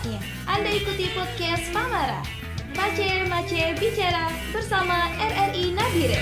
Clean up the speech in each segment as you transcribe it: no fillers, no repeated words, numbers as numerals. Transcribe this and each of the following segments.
selengkapnya, Anda ikuti podcast Famara. Mace bicara bersama RRI Nabire.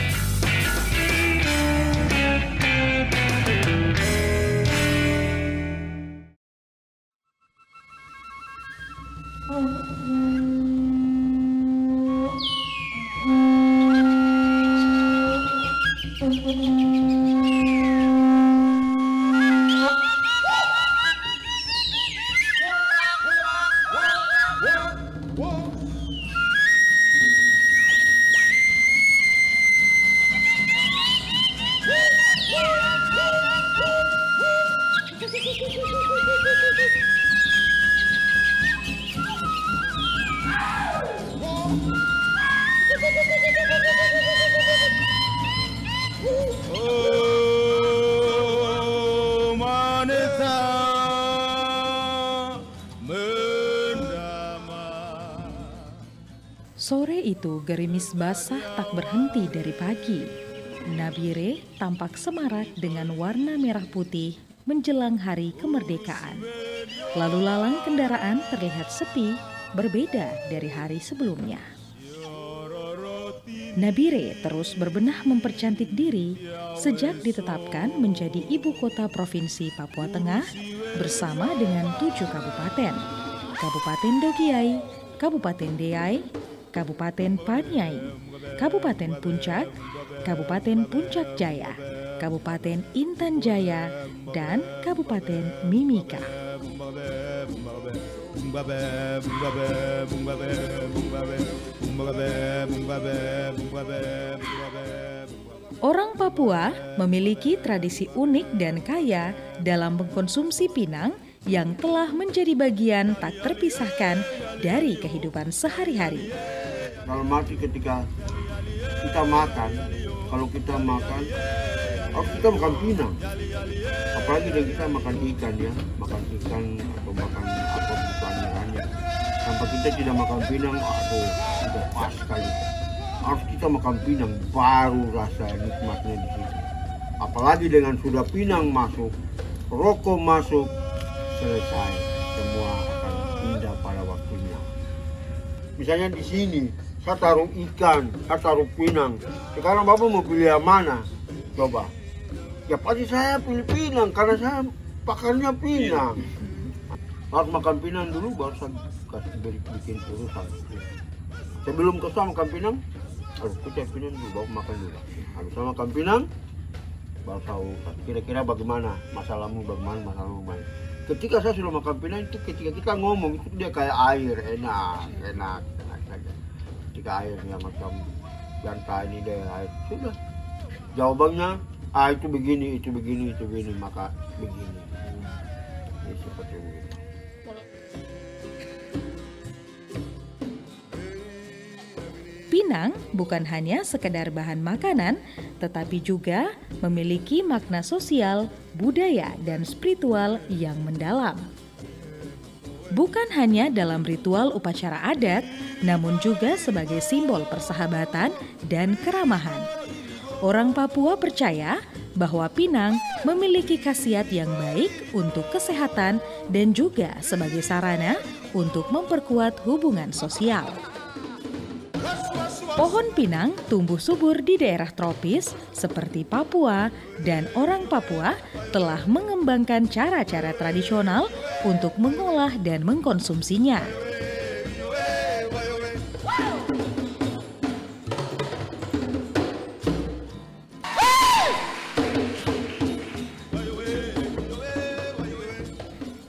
Sore itu gerimis basah tak berhenti dari pagi. Nabire tampak semarak dengan warna merah putih menjelang hari kemerdekaan. Lalu lalang kendaraan terlihat sepi, berbeda dari hari sebelumnya. Nabire terus berbenah mempercantik diri sejak ditetapkan menjadi ibu kota provinsi Papua Tengah bersama dengan 7 kabupaten. Kabupaten Dogiai, Kabupaten Deai, Kabupaten Paniai, Kabupaten Puncak, Kabupaten Puncak Jaya, Kabupaten Intan Jaya, dan Kabupaten Mimika. Orang Papua memiliki tradisi unik dan kaya dalam mengkonsumsi pinang yang telah menjadi bagian tak terpisahkan dari kehidupan sehari-hari. Dalam arti ketika kita makan, kalau kita makan, harus kita makan pinang. Apalagi kalau kita makan ikan ya, makan ikan atau makan apa bukan-bukannya. Tanpa kita tidak makan pinang, sudah pas sekali. Harus kita makan pinang, baru rasa nikmatnya di situ. Apalagi dengan sudah pinang masuk, rokok masuk, selesai, semua akan indah pada waktunya. Misalnya di sini, saya taruh ikan, saya taruh pinang. Sekarang Bapak mau pilih yang mana? Coba. Ya pasti saya pilih pinang, karena saya pakarnya pinang. Harus makan pinang dulu, baru saya kasih bikin urusan. Sebelum kesana makan pinang, harus kita pinang dulu, baru makan dulu. Habis makan pinang, baru tahu kira-kira bagaimana masalahmu, bagaimana. Ketika saya sudah makan pinang itu, ketika kita ngomong itu dia kayak air, enak saja. Ketika airnya macam jantai ini deh, air sudah. Jawabannya, itu begini, maka begini. Ini seperti itu. Pinang bukan hanya sekedar bahan makanan, tetapi juga memiliki makna sosial, budaya, dan spiritual yang mendalam. Bukan hanya dalam ritual upacara adat, namun juga sebagai simbol persahabatan dan keramahan. Orang Papua percaya bahwa pinang memiliki khasiat yang baik untuk kesehatan dan juga sebagai sarana untuk memperkuat hubungan sosial. Pohon pinang tumbuh subur di daerah tropis seperti Papua, dan orang Papua telah mengembangkan cara-cara tradisional untuk mengolah dan mengkonsumsinya.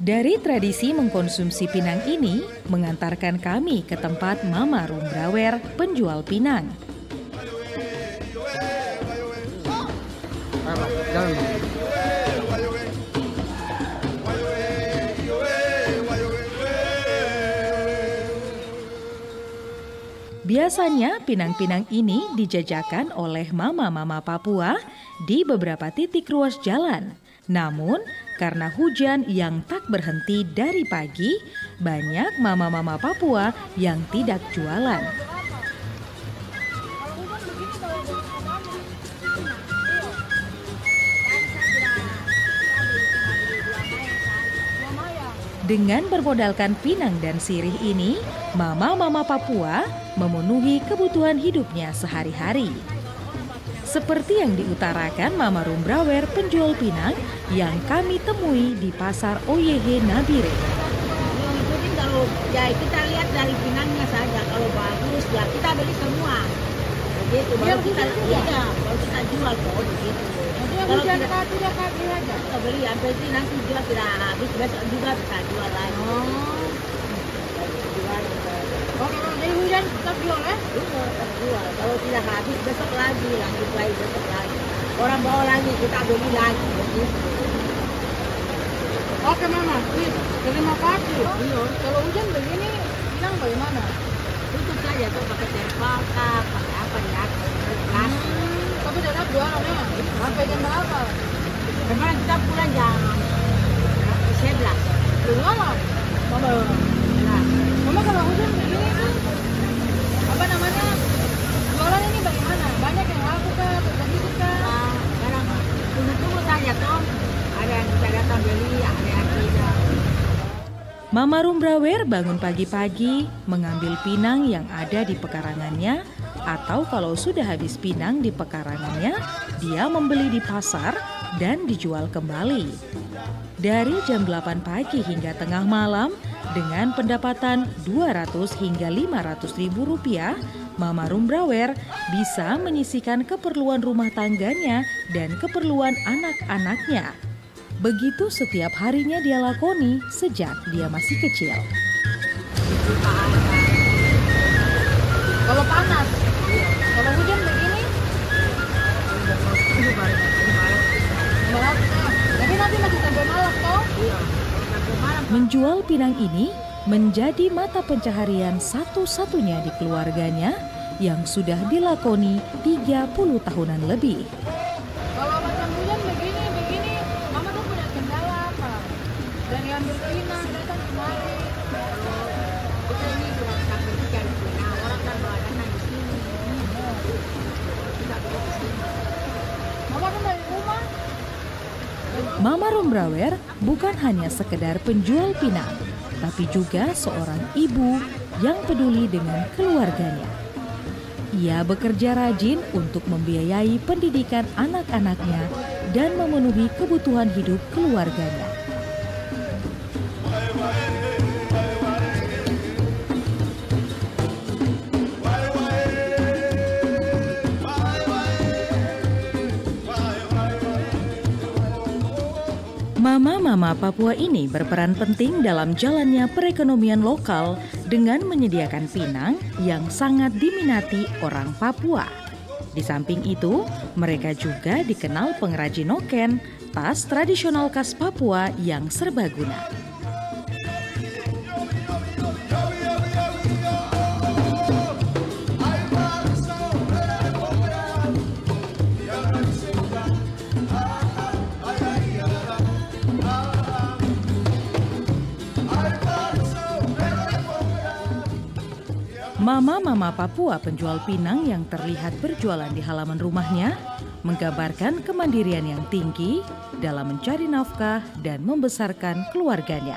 Dari tradisi mengkonsumsi pinang ini mengantarkan kami ke tempat Mama Rumbrawer, penjual pinang. Biasanya pinang-pinang ini dijajakan oleh mama-mama Papua di beberapa titik ruas jalan. Namun, karena hujan yang tak berhenti dari pagi, banyak mama-mama Papua yang tidak jualan. Dengan bermodalkan pinang dan sirih ini, mama-mama Papua memenuhi kebutuhan hidupnya sehari-hari. Seperti yang diutarakan Mama Rumbrawer penjual pinang yang kami temui di Pasar OYH Nabire. Kalau ya kita lihat dari pinangnya saja, kalau bagus ya kita beli semua. Begitu, baru kita kalau kita jual kok begitu. Kalau tidak habis aja, kita beli sampai sini nanti jual tidak habis, besok juga bisa jual lagi. Kalau dari hujan tetap jual ya? Iya, tetap jual. Kalau tidak habis besok lagi, lanjut lagi besok lagi. Orang bawa lagi, kita beli lagi begitu. Oke Mama, terima kasih. Iya. Kalau hujan begini, pinang bagaimana? Tutup saja tuh pakai terpal, pakai apa di atas, plastik. Tapi tetap jualannya, sampai jam berapa? Kemarin kita pulang jam 11. Belum lama. Mama, nah, Mama kalau hujan begini tuh, apa namanya, jualan ini bagaimana? Banyak yang laku kah? Atau sedikit kah? sekarang tunggu saja toh. Ada yang bisa datang beli, ada yang tidak. Mama Rumbrawer bangun pagi-pagi mengambil pinang yang ada di pekarangannya, atau kalau sudah habis pinang di pekarangannya, dia membeli di pasar dan dijual kembali. Dari jam 8 pagi hingga tengah malam, dengan pendapatan 200 hingga 500 ribu rupiah, Mama Rumbrawer bisa menyisihkan keperluan rumah tangganya dan keperluan anak-anaknya. Begitu setiap harinya dia lakoni sejak dia masih kecil. Kalau panas, kalau hujan begini, malam. Tapi nanti masih sampai malam toh? Menjual pinang ini menjadi mata pencaharian satu-satunya di keluarganya yang sudah dilakoni 30 tahunan lebih. Kalau macam hujan begini, Mama tuh punya kendala apa? Dan yang berpinang datang kemari. Kita ini cuma bisa pergi cari pinang, orang kan berada di sini. Kita pergi ke sini. Mama kan dari rumah. Mama Rumbrawer bukan hanya sekedar penjual pinang, tapi juga seorang ibu yang peduli dengan keluarganya. Ia bekerja rajin untuk membiayai pendidikan anak-anaknya dan memenuhi kebutuhan hidup keluarganya. Mama-mama Papua ini berperan penting dalam jalannya perekonomian lokal dengan menyediakan pinang yang sangat diminati orang Papua. Di samping itu, mereka juga dikenal pengrajin noken, tas tradisional khas Papua yang serbaguna. Mama-mama Papua penjual pinang yang terlihat berjualan di halaman rumahnya menggambarkan kemandirian yang tinggi dalam mencari nafkah dan membesarkan keluarganya.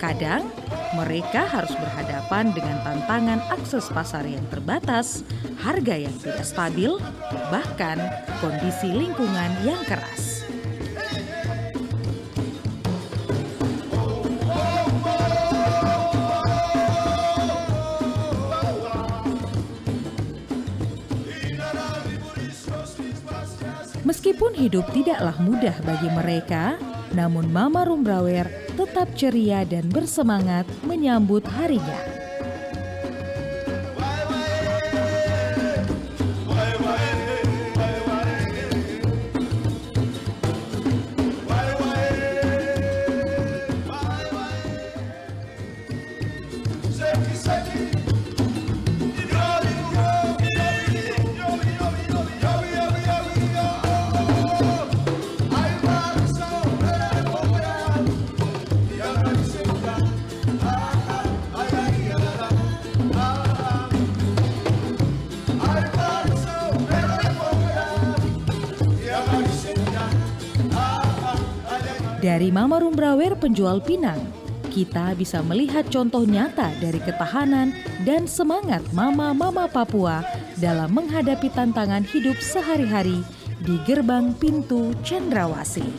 Kadang, mereka harus berhadapan dengan tantangan akses pasar yang terbatas, harga yang tidak stabil, bahkan kondisi lingkungan yang keras. Meskipun hidup tidaklah mudah bagi mereka, namun Mama Rumbrawer tetap ceria dan bersemangat menyambut harinya. Dari Mama Rumbrawer penjual pinang, kita bisa melihat contoh nyata dari ketahanan dan semangat mama-mama Papua dalam menghadapi tantangan hidup sehari-hari di gerbang pintu Cendrawasih.